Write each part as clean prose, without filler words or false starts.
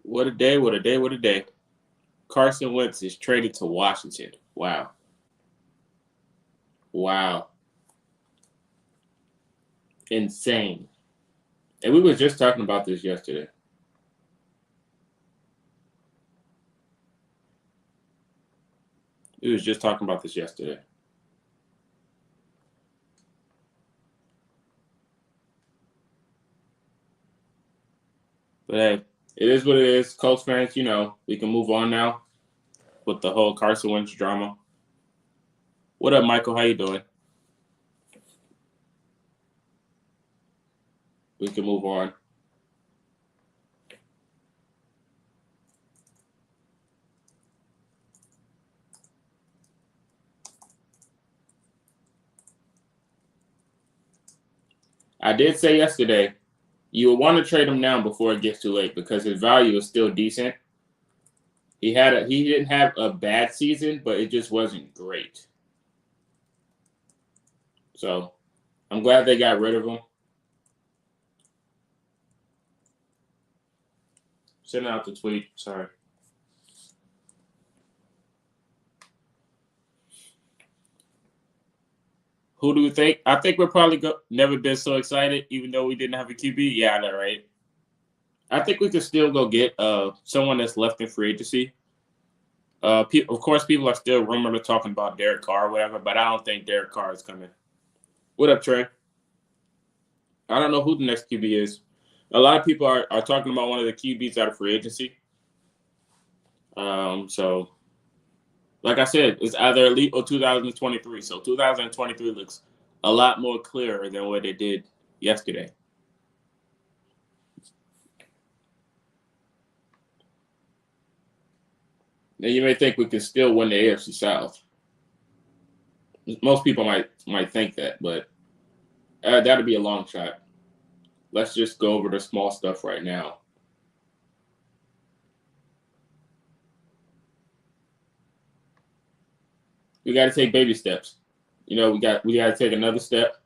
What a day, what a day, what a day. Carson Wentz is traded to Washington. Wow. Wow. Insane. And we were just talking about this yesterday. We was just talking about this yesterday. But hey, it is what it is. Colts fans, we can move on now with the whole Carson Wentz drama. What up, Michael? How you doing? We can move on. I did say yesterday, you will want to trade him now before it gets too late because his value is still decent. He didn't have a bad season, but it just wasn't great. So I'm glad they got rid of him. Sending out the tweet. Sorry. Who do you think? I think we're probably never been so excited, even though we didn't have a QB. Yeah, I know, right? I think we could still go get someone that's left in free agency. Of course, people are still rumored talking about Derek Carr or whatever, but I don't think Derek Carr is coming. What up, Trey? I don't know who the next QB is. A lot of people are talking about one of the QBs out of free agency. So, like I said, it's either Elite or 2023. So 2023 looks a lot more clearer than what it did yesterday. Now you may think we can still win the AFC South. Most people might think that, but that'd be a long shot. Let's just go over the small stuff right now. We got to take baby steps. We got to take another step.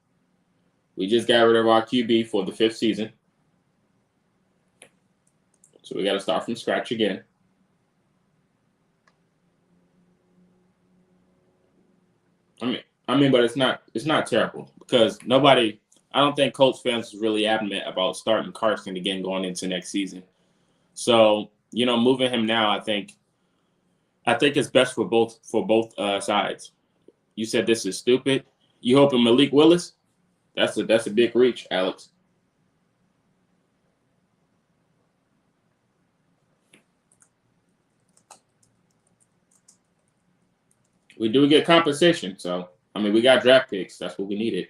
We just got rid of our QB for the 5th season, so we got to start from scratch again. But it's not terrible because nobody. I don't think Colts fans is really adamant about starting Carson again going into next season. So moving him now, I think it's best for both sides. You said this is stupid. You hoping Malik Willis? That's a big reach, Alex. We do get compensation, so we got draft picks. That's what we needed.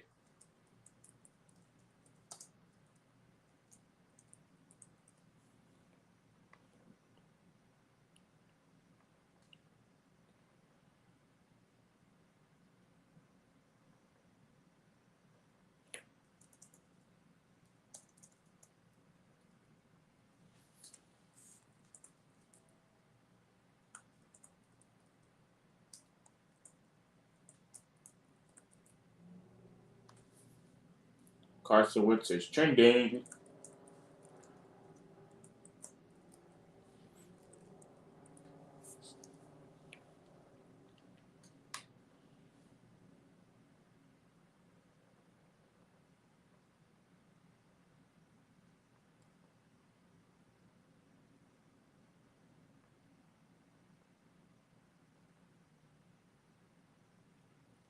Carson Wentz is trending.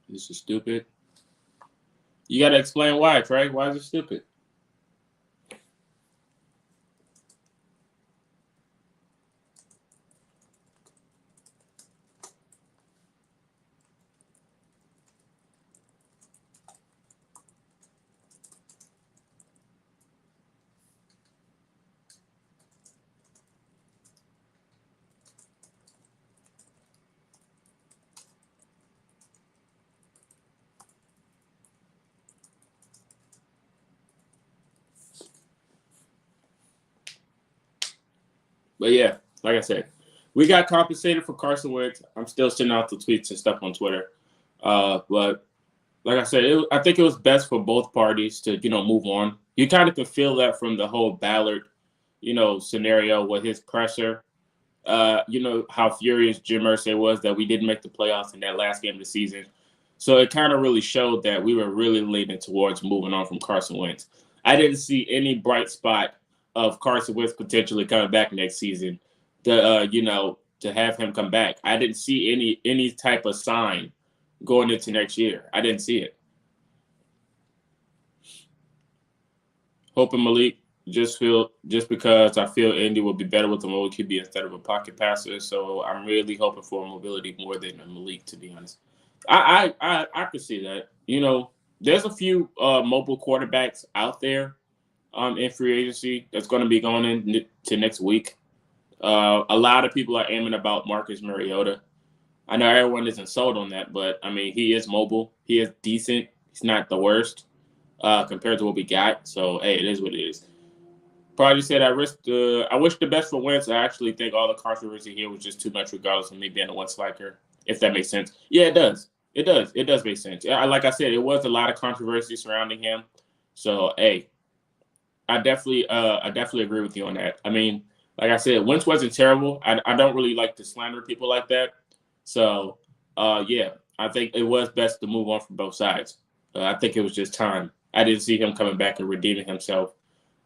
This is stupid. You got to explain why, Trey. Why is it stupid? But yeah, like I said, we got compensated for Carson Wentz. I'm still sending out the tweets and stuff on Twitter. But like I said, I think it was best for both parties to move on. You kind of can feel that from the whole Ballard scenario with his pressure. How furious Jim Irsay was that we didn't make the playoffs in that last game of the season. So it kind of really showed that we were really leaning towards moving on from Carson Wentz. I didn't see any bright spot of Carson Wentz potentially coming back next season. To have him come back, I didn't see any type of sign going into next year. I didn't see it. Hoping Malik just because I feel Indy will be better with a mobile QB instead of a pocket passer. So I'm really hoping for mobility more than a Malik, to be honest. I could see that. There's a few mobile quarterbacks out there in free agency that's going to be going into next week. A lot of people are aiming about Marcus Mariota. I know everyone isn't sold on that, but I mean, he is mobile. He is decent. He's not the worst compared to what we got. So, hey, it is what it is. Probably said I wish the best for Wentz. I actually think all the controversy here was just too much, regardless of me being a Wentz liker. If that makes sense. Yeah, it does. It does. It does make sense. Like I said, it was a lot of controversy surrounding him. So, hey, I definitely agree with you on that. I mean, like I said, Wentz wasn't terrible. I don't really like to slander people like that. So, yeah, I think it was best to move on from both sides. I think it was just time. I didn't see him coming back and redeeming himself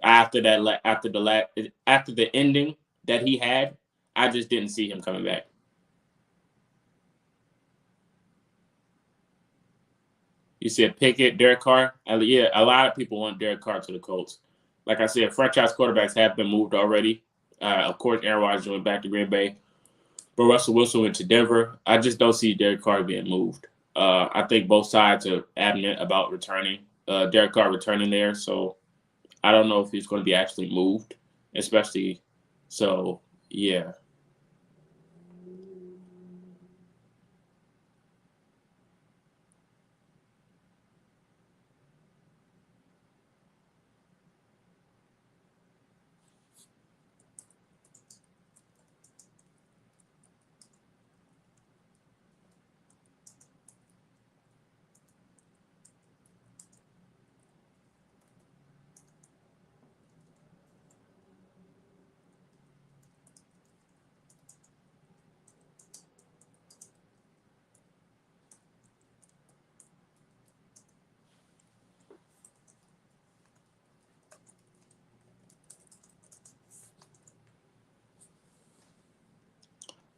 after the ending that he had. I just didn't see him coming back. You said Pickett, Derek Carr. Yeah, a lot of people want Derek Carr to the Colts. Like I said, franchise quarterbacks have been moved already. Of course, Aaron Rodgers went back to Green Bay, but Russell Wilson went to Denver. I just don't see Derek Carr being moved. I think both sides are adamant about returning. Derek Carr returning there, so I don't know if he's going to be actually moved, especially. So, yeah.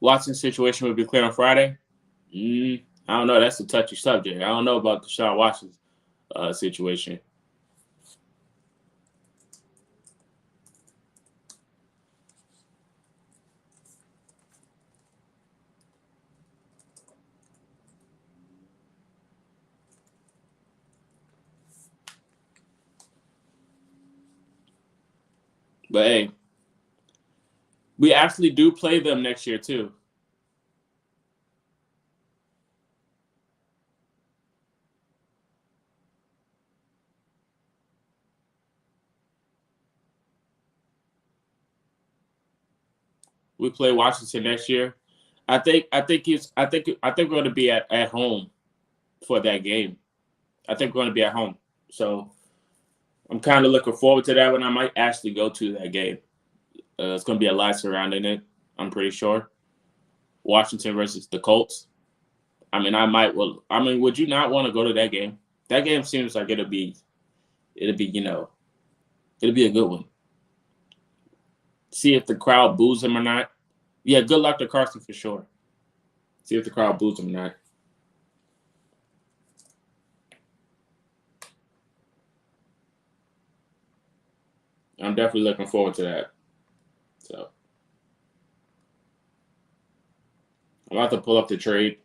Watson's situation would be clear on Friday. I don't know. That's a touchy subject. I don't know about Deshaun Watson's situation. But hey, we actually do play them next year too. We play Washington next year. I think we're going to be at home for that game. I think we're going to be at home. So I'm kind of looking forward to that one. I might actually go to that game. It's going to be a lot surrounding it, I'm pretty sure. Washington versus the Colts. I mean, would you not want to go to that game? That game seems like it'll be it'll be a good one. See if the crowd boos him or not. Yeah, good luck to Carson for sure. See if the crowd boos him or not. I'm definitely looking forward to that. So I'm about to pull up the trade.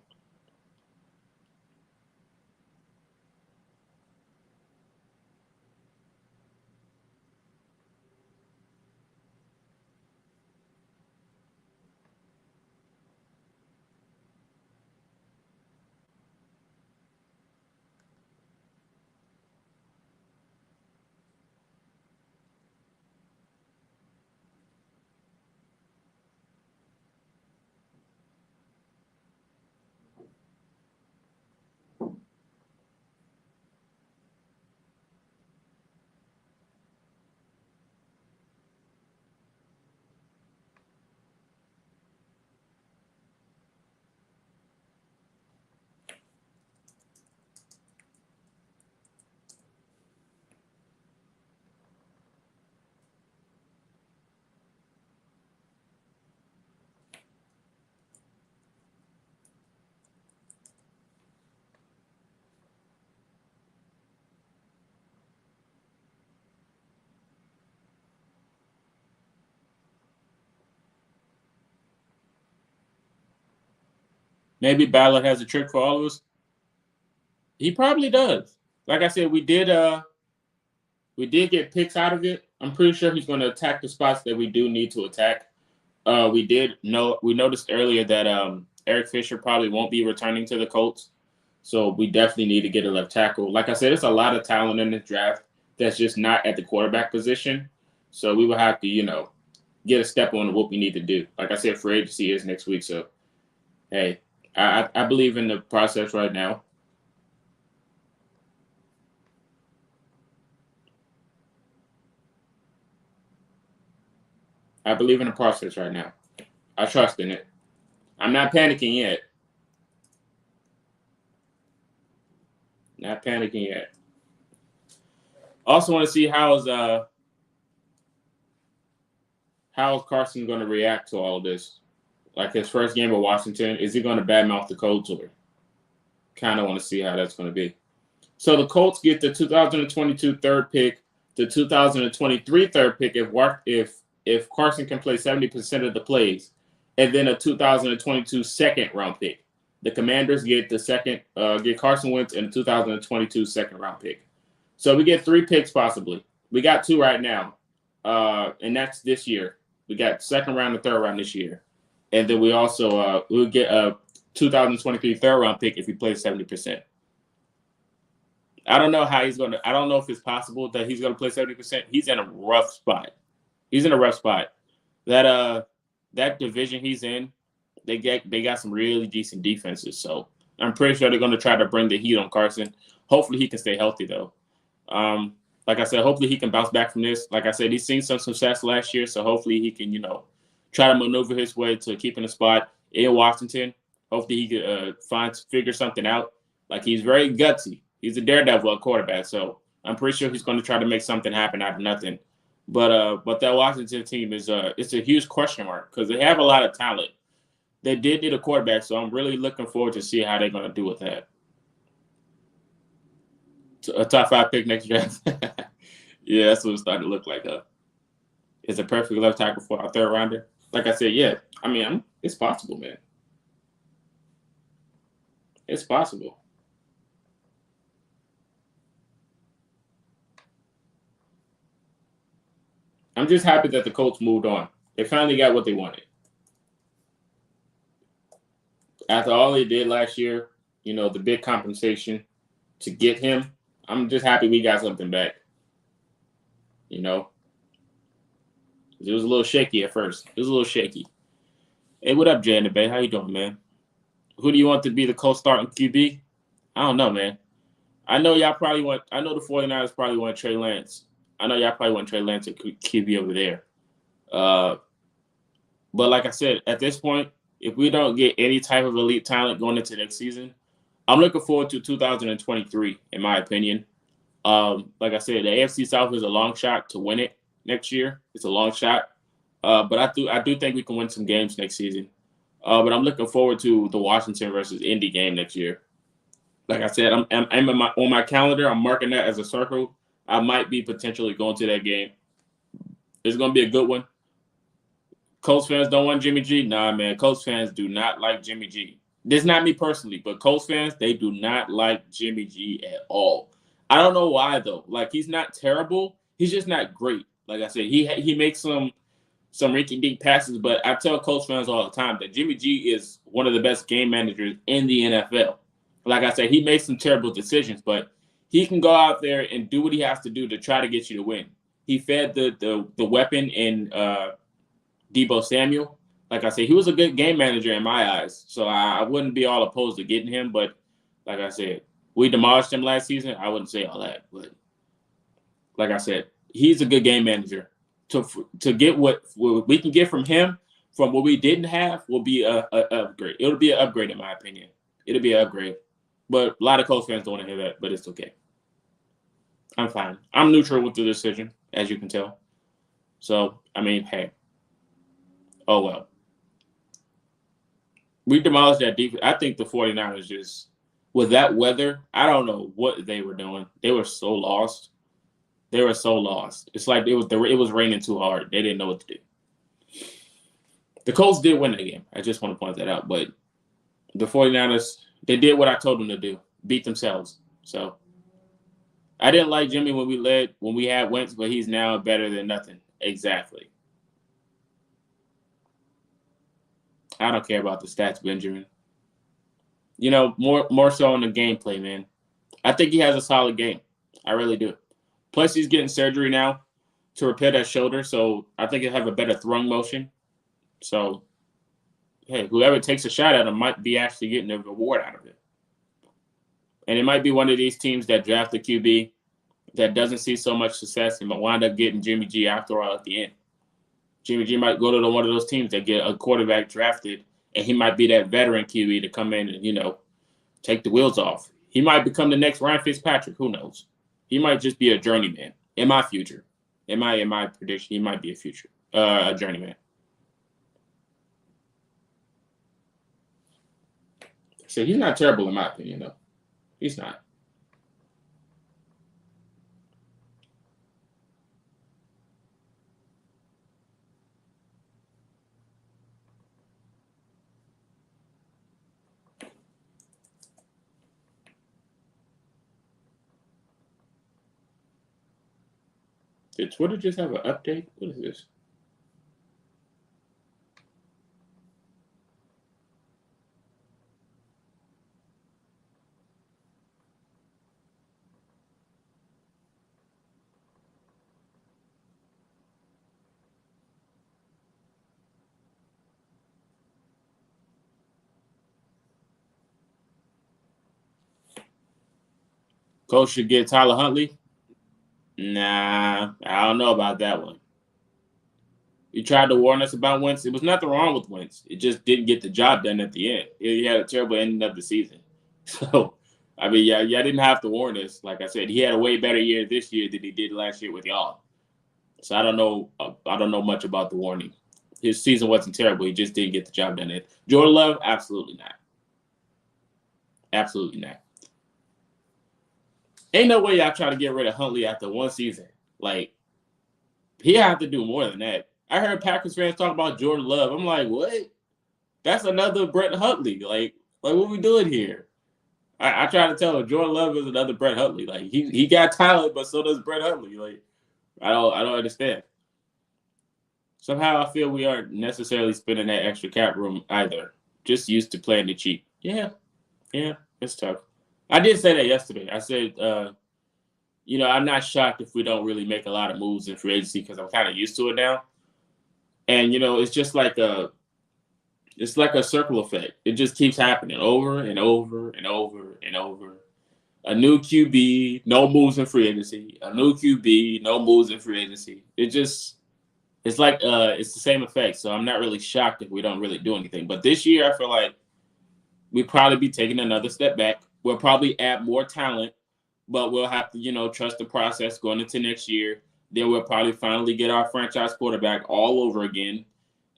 Maybe Ballard has a trick for all of us. He probably does. Like I said, we did get picks out of it. I'm pretty sure he's going to attack the spots that we do need to attack. We noticed earlier that Eric Fisher probably won't be returning to the Colts. So we definitely need to get a left tackle. Like I said, there's a lot of talent in this draft that's just not at the quarterback position. So we will have to, get a step on what we need to do. Like I said, free agency is next week. So, hey, I believe in the process right now. I believe in the process right now. I trust in it. I'm not panicking yet. Not panicking yet. Also want to see how Carson going to react to all of this. Like his first game of Washington, is he going to badmouth the Colts, or kind of want to see how that's going to be? So the Colts get the 2022 third pick, the 2023 third pick if Carson can play 70% of the plays, and then a 2022 second round pick. The Commanders get get Carson Wentz and a 2022 second round pick. So we get 3 picks possibly. We got 2 right now, and that's this year. We got second round and third round this year, and then we also we'll get a 2023 third round pick if he plays 70%. I don't know how he's going to. I don't know if it's possible that he's going to play 70%. He's in a rough spot. That division he's in, they got some really decent defenses. So I'm pretty sure they're going to try to bring the heat on Carson. Hopefully he can stay healthy though. Like I said, hopefully he can bounce back from this. Like I said, he's seen some success last year, so hopefully he can, try to maneuver his way to keeping a spot in Washington. Hopefully he could figure something out. Like he's very gutsy. He's a daredevil at quarterback, so I'm pretty sure he's going to try to make something happen out of nothing. But that Washington team is it's a huge question mark because they have a lot of talent. They did need a quarterback, so I'm really looking forward to see how they're going to do with that. A top 5 pick next draft. Yeah, that's what it's starting to look like. It's a perfect left tackle for our third rounder. Like I said, yeah. I mean, it's possible, man. It's possible. I'm just happy that the Colts moved on. They finally got what they wanted. After all they did last year, the big compensation to get him, I'm just happy we got something back. It was a little shaky at first. It was a little shaky. Hey, what up, Jay in the Bay? How you doing, man? Who do you want to be the Colts starting QB? I don't know, man. I know the 49ers probably want Trey Lance. I know y'all probably want Trey Lance at QB over there. But like I said, at this point, if we don't get any type of elite talent going into next season, I'm looking forward to 2023, in my opinion. Like I said, the AFC South is a long shot to win it next year. It's a long shot. But I do think we can win some games next season. But I'm looking forward to the Washington versus Indy game next year. Like I said, I'm on my calendar. I'm marking that as a circle. I might be potentially going to that game. It's going to be a good one. Colts fans don't want Jimmy G. Nah, man. Colts fans do not like Jimmy G. This is not me personally, but Colts fans, they do not like Jimmy G at all. I don't know why, though. Like, he's not terrible. He's just not great. Like I said, he makes some rinky-dink passes, but I tell Colts fans all the time that Jimmy G is one of the best game managers in the NFL. Like I said, he makes some terrible decisions, but he can go out there and do what he has to do to try to get you to win. He fed the weapon in Deebo Samuel. Like I said, he was a good game manager in my eyes, so I wouldn't be all opposed to getting him. But like I said, we demolished him last season. I wouldn't say all that, but like I said, he's a good game manager. To get what we can get from him, from what we didn't have, will be a upgrade. It'll be an upgrade in my opinion. It'll be an upgrade. But a lot of Colts fans don't want to hear that, but it's okay. I'm fine. I'm neutral with the decision, as you can tell. So, I mean, hey. Oh, well. We demolished that defense. I think the 49ers just, with that weather, I don't know what they were doing. They were so lost. It's like it was raining too hard. They didn't know what to do. The Colts did win the game. I just want to point that out, but The 49ers, they did what I told them to do, beat themselves. So I didn't like Jimmy when we had Wentz, but he's now better than nothing. Exactly. I don't care about the stats, Benjamin. More so on the gameplay, man. I think he has a solid game. I really do. Plus, he's getting surgery now to repair that shoulder, so I think he'll have a better throwing motion. So, hey, whoever takes a shot at him might be actually getting a reward out of it. And it might be one of these teams that draft the QB that doesn't see so much success and might wind up getting Jimmy G after all at the end. Jimmy G might go to one of those teams that get a quarterback drafted, and he might be that veteran QB to come in and, take the wheels off. He might become the next Ryan Fitzpatrick. Who knows? He might just be a journeyman in my future. In my prediction, he might be a journeyman. So he's not terrible in my opinion, though. He's not. Did Twitter just have an update? What is this? Coach should get Tyler Huntley? Nah, I don't know about that one. He tried to warn us about Wentz. It was nothing wrong with Wentz. It just didn't get the job done at the end. He had a terrible ending of the season. So, yeah, didn't have to warn us. Like I said, he had a way better year this year than he did last year with y'all. So I don't know. I don't know much about the warning. His season wasn't terrible. He just didn't get the job done. Jordan Love, absolutely not. Absolutely not. Ain't no way y'all trying to get rid of Huntley after one season. Like, he have to do more than that. I heard Packers fans talk about Jordan Love. I'm like, what? That's another Brett Huntley. Like what we doing here? I try to tell him Jordan Love is another Brett Huntley. Like he got talent, but so does Brett Huntley. Like I don't understand. Somehow I feel we aren't necessarily spending that extra cap room either. Just used to playing the cheap. Yeah, it's tough. I did say that yesterday. I said, I'm not shocked if we don't really make a lot of moves in free agency because I'm kind of used to it now. And it's just like a circle effect. It just keeps happening over and over and over and over. A new QB, no moves in free agency. A new QB, no moves in free agency. It's the same effect. So I'm not really shocked if we don't really do anything. But this year, I feel like we'd probably be taking another step back. We'll probably add more talent, but we'll have to, trust the process going into next year. Then we'll probably finally get our franchise quarterback all over again.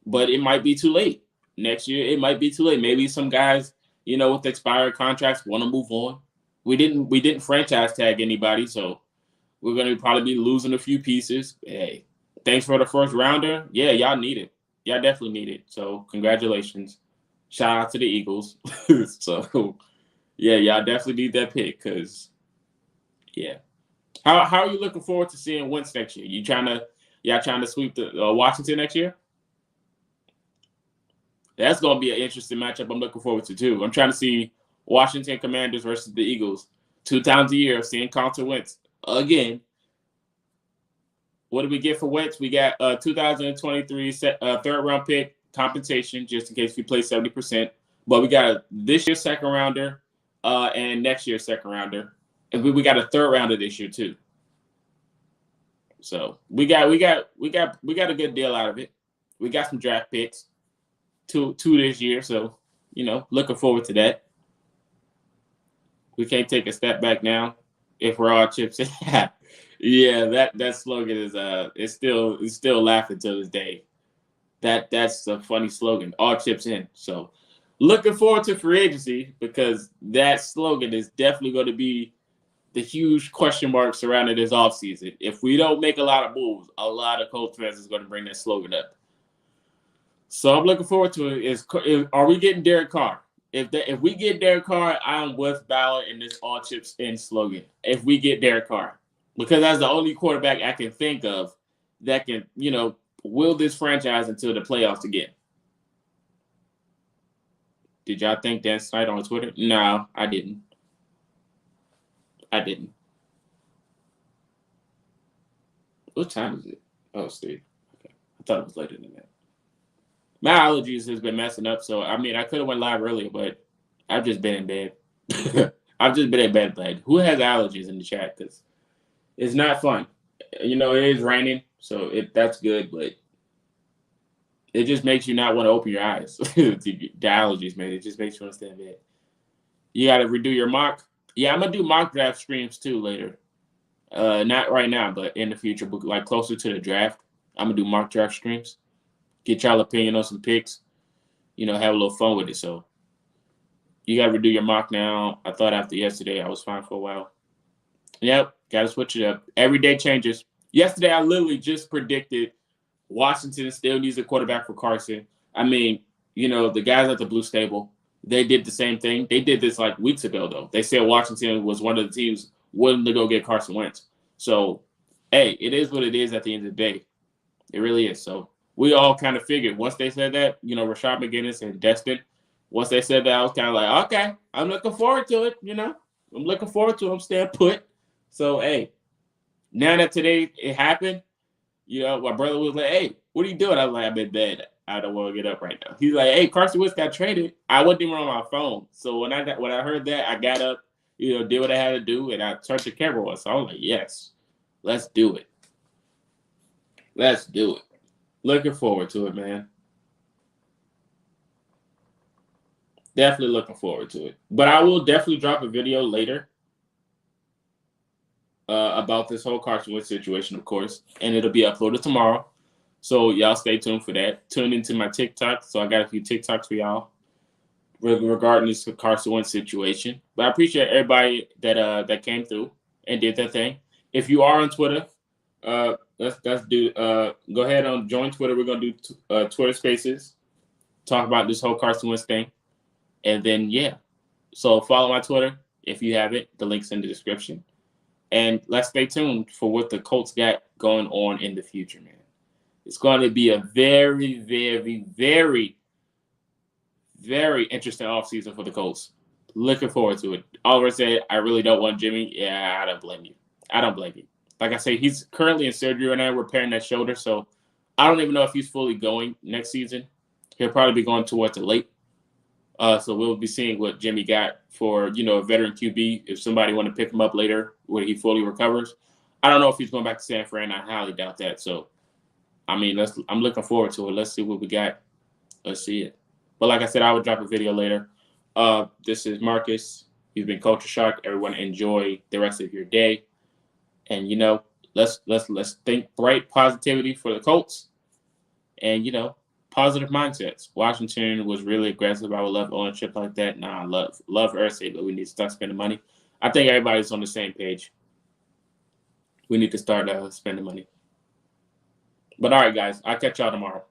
But it might be too late. Next year, it might be too late. Maybe some guys, with expired contracts want to move on. We didn't franchise tag anybody, so we're going to probably be losing a few pieces. Hey, thanks for the first rounder. Yeah, y'all need it. Y'all definitely need it. So congratulations. Shout out to the Eagles. So, yeah, y'all definitely need that pick because, yeah. How are you looking forward to seeing Wentz next year? Y'all trying to sweep the Washington next year? That's going to be an interesting matchup I'm looking forward to, too. I'm trying to see Washington Commanders versus the Eagles 2 times a year, seeing Carson Wentz again. What do we get for Wentz? We got 2023 third-round pick compensation, just in case we play 70%. But we got this year's second rounder and next year's second rounder. And we got a third rounder this year, too. So we got a good deal out of it. We got some draft picks. Two this year, so looking forward to that. We can't take a step back now if we're all chips in. Yeah, that slogan is it's still laughing to this day. That's a funny slogan. All chips in. So looking forward to free agency because that slogan is definitely going to be the huge question mark surrounding this offseason. If we don't make a lot of moves, a lot of Colts fans is going to bring that slogan up. So I'm looking forward to it. Are we getting Derek Carr? If we get Derek Carr, I'm with Ballard in this all chips in slogan. If we get Derek Carr, because that's the only quarterback I can think of that can, will this franchise into the playoffs again. Did y'all think Dan Snyder on Twitter? No, I didn't. What time is it? Oh, it's 3. Okay. I thought it was later than that. My allergies has been messing up, so I could have went live earlier, but I've just been in bed. I've just been in bed. Who has allergies in the chat? Because it's not fun. It is raining, so that's good, but it just makes you not want to open your eyes. The allergies, man. It just makes you want to stay in bed. You got to redo your mock. Yeah, I'm going to do mock draft streams too later. Not right now, but in the future, but like closer to the draft, I'm going to do mock draft streams. Get y'all opinion on some picks. Have a little fun with it. So you got to redo your mock now. I thought after yesterday I was fine for a while. Yep, got to switch it up. Every day changes. Yesterday I literally just predicted Washington still needs a quarterback for Carson. The guys at the Blue Stable, they did the same thing. They did this like weeks ago, though. They said Washington was one of the teams willing to go get Carson Wentz. So, hey, it is what it is at the end of the day. It really is. So we all kind of figured once they said that, Rashad McGinnis and Destin, once they said that, I was kind of like, okay, I'm looking forward to it. I'm looking forward to them staying put. So, hey, now that today it happened, my brother was like, hey, what are you doing? I was like, I'm in bed. I don't want to get up right now. He's like, hey, Carson Wentz got traded. I wasn't even on my phone. So when I heard that, I got up, did what I had to do, and I turned the camera on. So I was like, yes, let's do it. Let's do it. Looking forward to it, man. Definitely looking forward to it. But I will definitely drop a video later about this whole Carson Wentz situation, of course, and it'll be uploaded tomorrow. So y'all stay tuned for that. Tune into my TikTok. So I got a few TikToks for y'all regarding this Carson Wentz situation. But I appreciate everybody that came through and did that thing. If you are on Twitter, let's do. Go ahead and join Twitter. We're gonna do Twitter Spaces, talk about this whole Carson Wentz thing, and then yeah. So follow my Twitter if you haven't. The link's in the description. And let's stay tuned for what the Colts got going on in the future, man. It's going to be a very, very, very, very interesting offseason for the Colts. Looking forward to it. Oliver said, I really don't want Jimmy. Yeah, I don't blame you. Like I say, he's currently in surgery right now, repairing that shoulder. So I don't even know if he's fully going next season. He'll probably be going towards the late. So we'll be seeing what Jimmy got for, a veteran QB. If somebody want to pick him up later when he fully recovers. I don't know if he's going back to San Fran. I highly doubt that. So, I'm looking forward to it. Let's see what we got. Let's see it. But like I said, I will drop a video later. This is Marcus. You've been Culture Shock. Everyone enjoy the rest of your day. And, let's think bright positivity for the Colts. And, positive mindsets. Washington was really aggressive. I would love ownership like that. Nah, love Ursay, but we need to start spending money. I think everybody's on the same page. We need to start spending money. But all right, guys, I'll catch y'all tomorrow.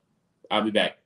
I'll be back.